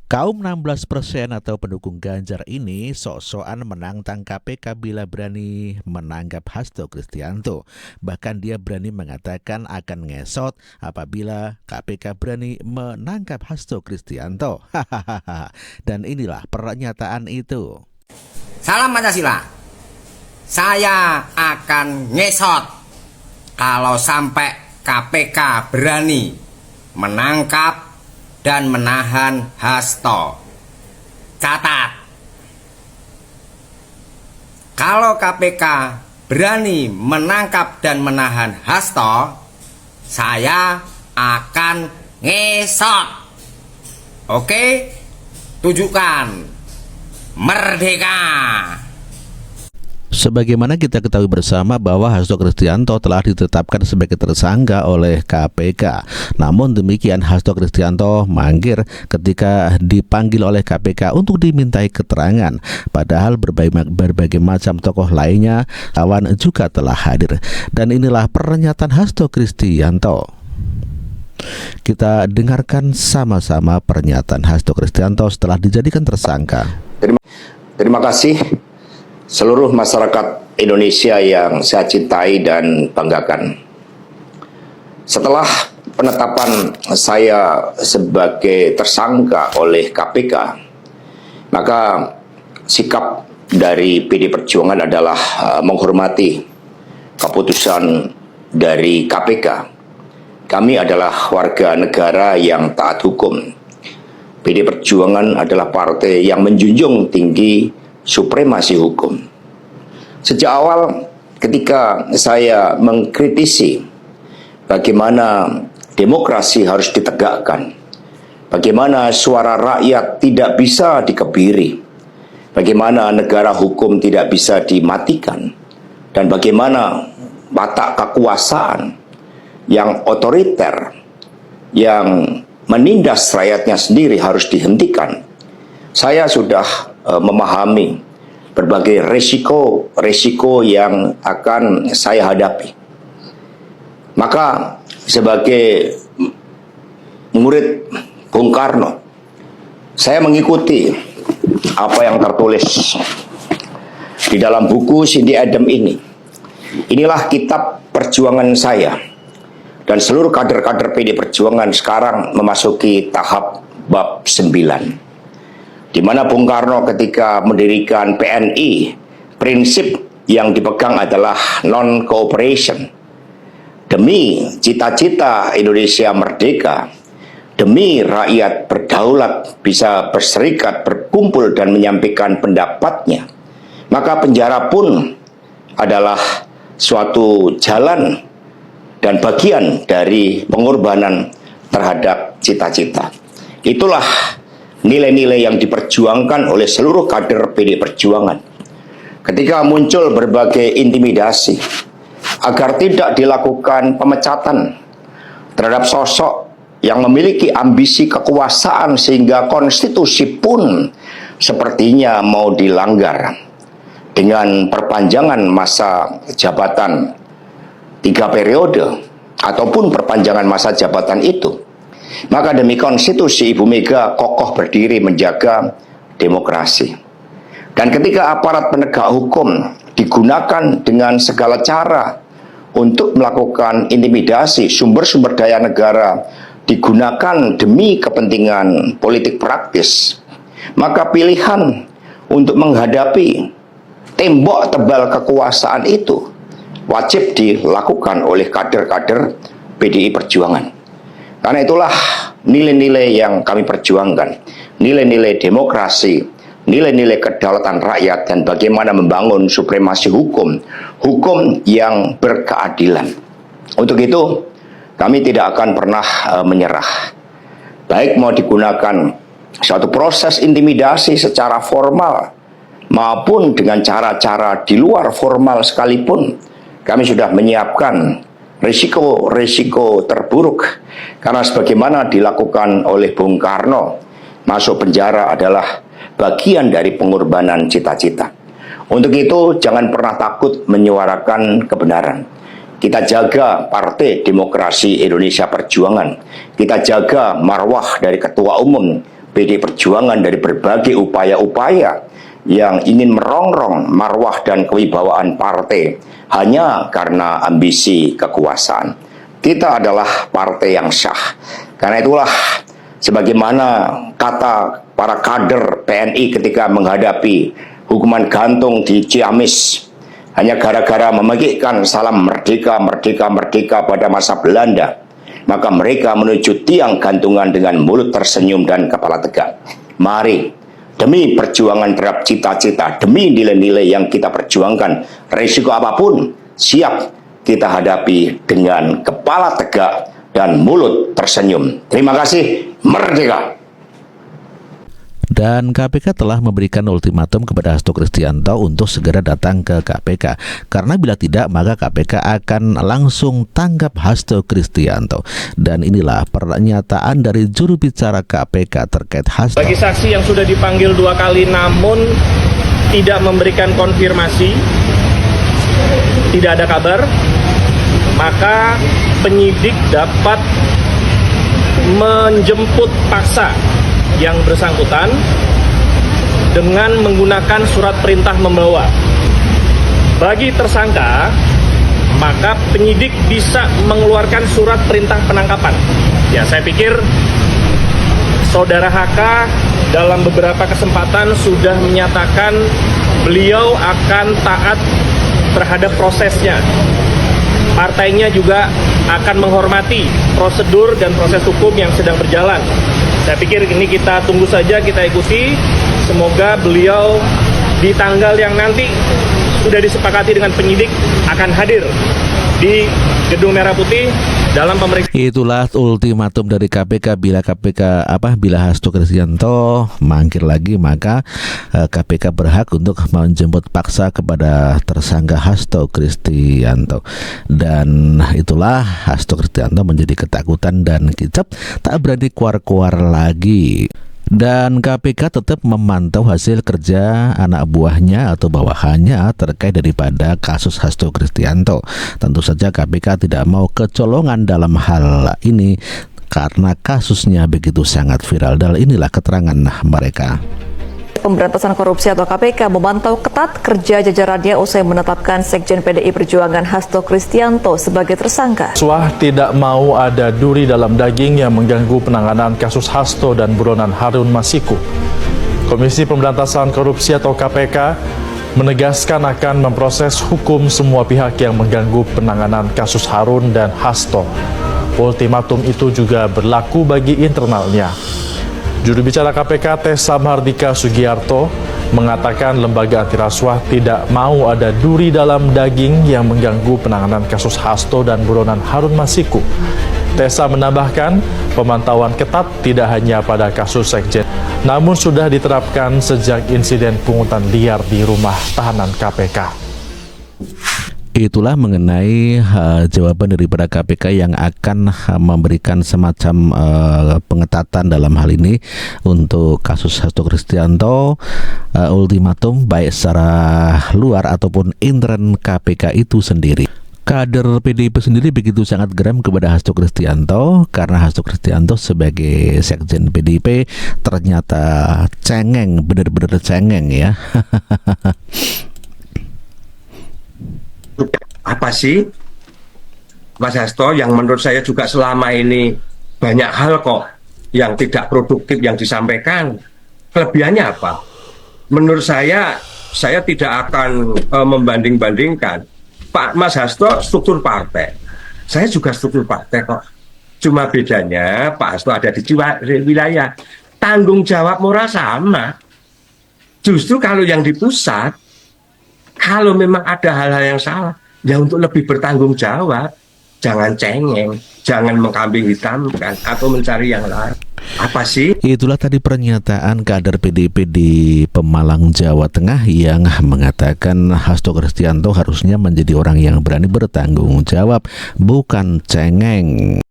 Kaum 16% atau pendukung Ganjar ini sok-sokan menantang KPK bila berani menangkap Hasto Kristianto. Bahkan dia berani mengatakan akan ngesot apabila KPK berani menangkap Hasto Kristianto. Hahaha. Dan inilah pernyataan itu. Salam Pancasila. Saya akan ngesot kalau sampai KPK berani menangkap dan menahan Hasto. Catat, kalau KPK berani menangkap dan menahan Hasto, saya akan ngesot. Oke, tunjukkan merdeka. Sebagaimana kita ketahui bersama bahwa Hasto Kristianto telah ditetapkan sebagai tersangka oleh KPK. Namun demikian Hasto Kristianto mangkir ketika dipanggil oleh KPK untuk dimintai keterangan. Padahal berbagai macam tokoh lainnya kawan juga telah hadir. Dan inilah pernyataan Hasto Kristianto. Kita dengarkan sama-sama pernyataan Hasto Kristianto setelah dijadikan tersangka. Terima kasih seluruh masyarakat Indonesia yang saya cintai dan banggakan. Setelah penetapan saya sebagai tersangka oleh KPK, maka sikap dari PD Perjuangan adalah menghormati keputusan dari KPK. Kami adalah warga negara yang taat hukum. PD Perjuangan adalah partai yang menjunjung tinggi supremasi hukum. Sejak awal ketika saya mengkritisi bagaimana demokrasi harus ditegakkan, bagaimana suara rakyat tidak bisa dikebiri, bagaimana negara hukum tidak bisa dimatikan, dan bagaimana watak kekuasaan yang otoriter, yang menindas rakyatnya sendiri harus dihentikan. Saya sudah memahami berbagai resiko yang akan saya hadapi. Maka sebagai murid Bung Karno, saya mengikuti apa yang tertulis di dalam buku Cindy Adams ini. Inilah kitab perjuangan saya. Dan seluruh kader-kader PD Perjuangan sekarang memasuki tahap bab 9. Di mana Bung Karno ketika mendirikan PNI, prinsip yang dipegang adalah non-cooperation. Demi cita-cita Indonesia merdeka, demi rakyat berdaulat bisa berserikat, berkumpul dan menyampaikan pendapatnya, maka penjara pun adalah suatu jalan dan bagian dari pengorbanan terhadap cita-cita. Itulah nilai-nilai yang diperjuangkan oleh seluruh kader PD Perjuangan. Ketika muncul berbagai intimidasi agar tidak dilakukan pemecatan terhadap sosok yang memiliki ambisi kekuasaan sehingga konstitusi pun sepertinya mau dilanggar dengan perpanjangan masa jabatan 3 periode ataupun perpanjangan masa jabatan itu, maka demi konstitusi Ibu Mega kokoh berdiri menjaga demokrasi. Dan ketika aparat penegak hukum digunakan dengan segala cara untuk melakukan intimidasi, sumber-sumber daya negara digunakan demi kepentingan politik praktis, maka pilihan untuk menghadapi tembok tebal kekuasaan itu wajib dilakukan oleh kader-kader PDI Perjuangan. Karena itulah nilai-nilai yang kami perjuangkan, nilai-nilai demokrasi, nilai-nilai kedaulatan rakyat, dan bagaimana membangun supremasi hukum, hukum yang berkeadilan. Untuk itu, kami tidak akan pernah menyerah. Baik mau digunakan suatu proses intimidasi secara formal, maupun dengan cara-cara di luar formal sekalipun, kami sudah menyiapkan risiko-risiko terburuk. Karena sebagaimana dilakukan oleh Bung Karno, masuk penjara adalah bagian dari pengorbanan cita-cita. Untuk itu jangan pernah takut menyuarakan kebenaran. Kita jaga Partai Demokrasi Indonesia Perjuangan. Kita jaga marwah dari Ketua Umum PD Perjuangan dari berbagai upaya-upaya yang ingin merongrong marwah dan kewibawaan partai hanya karena ambisi kekuasaan. Kita adalah partai yang syah. Karena itulah, sebagaimana kata para kader TNI ketika menghadapi hukuman gantung di Ciamis, hanya gara-gara memegikkan salam merdeka, merdeka, merdeka pada masa Belanda, maka mereka menuju tiang gantungan dengan mulut tersenyum dan kepala tegak. Mari, demi perjuangan terhadap cita-cita, demi nilai-nilai yang kita perjuangkan, risiko apapun siap kita hadapi dengan kepala tegak dan mulut tersenyum. Terima kasih, merdeka! Dan KPK telah memberikan ultimatum kepada Hasto Kristianto untuk segera datang ke KPK. Karena bila tidak, maka KPK akan langsung tangkap Hasto Kristianto. Dan inilah pernyataan dari juru bicara KPK terkait Hasto. Bagi saksi yang sudah dipanggil 2 kali namun tidak memberikan konfirmasi, tidak ada kabar, maka penyidik dapat menjemput paksa yang bersangkutan dengan menggunakan surat perintah membawa. Bagi tersangka, maka penyidik bisa mengeluarkan surat perintah penangkapan. Ya, saya pikir Saudara HK dalam beberapa kesempatan sudah menyatakan beliau akan taat terhadap prosesnya. Partainya juga akan menghormati prosedur dan proses hukum yang sedang berjalan. Saya pikir ini kita tunggu saja, kita ikuti. Semoga beliau di tanggal yang nanti sudah disepakati dengan penyidik akan hadir di Gedung Merah Putih dalam pemeriksaan. Itulah ultimatum dari KPK. Bila Hasto Kristianto mangkir lagi, maka KPK berhak untuk menjemput paksa kepada tersangka Hasto Kristianto. Dan itulah Hasto Kristianto menjadi ketakutan dan kicap, tak berani keluar-keluar lagi. Dan KPK tetap memantau hasil kerja anak buahnya atau bawahannya terkait daripada kasus Hasto Kristianto. Tentu saja KPK tidak mau kecolongan dalam hal ini karena kasusnya begitu sangat viral. Dan inilah keterangan mereka. Pemberantasan Korupsi atau KPK memantau ketat kerja jajarannya usai menetapkan Sekjen PDI Perjuangan Hasto Kristianto sebagai tersangka. Swah tidak mau ada duri dalam daging yang mengganggu penanganan kasus Hasto dan buronan Harun Masiku. Komisi Pemberantasan Korupsi atau KPK menegaskan akan memproses hukum semua pihak yang mengganggu penanganan kasus Harun dan Hasto. Ultimatum itu juga berlaku bagi internalnya. Juru bicara KPK Tessa Mahardika Sugiarto mengatakan lembaga anti rasuah tidak mau ada duri dalam daging yang mengganggu penanganan kasus Hasto dan buronan Harun Masiku. Tessa menambahkan pemantauan ketat tidak hanya pada kasus Sekjen, namun sudah diterapkan sejak insiden pungutan liar di rumah tahanan KPK. Itulah mengenai jawaban daripada KPK yang akan memberikan semacam pengetatan dalam hal ini untuk kasus Hasto Kristianto. Ultimatum baik secara luar ataupun intern KPK itu sendiri. Kader PDIP sendiri begitu sangat geram kepada Hasto Kristianto karena Hasto Kristianto sebagai Sekjen PDIP ternyata cengeng, benar-benar cengeng ya. Apa sih Mas Hasto yang menurut saya juga selama ini banyak hal kok yang tidak produktif yang disampaikan. Kelebihannya apa? Menurut saya tidak akan membanding-bandingkan. Pak Mas Hasto struktur partai, saya juga struktur partai kok. Cuma bedanya Pak Hasto ada di wilayah, tanggung jawab moral sama. Justru kalau yang di pusat, kalau memang ada hal-hal yang salah, ya untuk lebih bertanggung jawab, jangan cengeng, jangan mengkambing hitamkan atau mencari yang lain. Apa sih? Itulah tadi pernyataan kader PDIP di Pemalang, Jawa Tengah yang mengatakan Hasto Kristianto harusnya menjadi orang yang berani bertanggung jawab, bukan cengeng.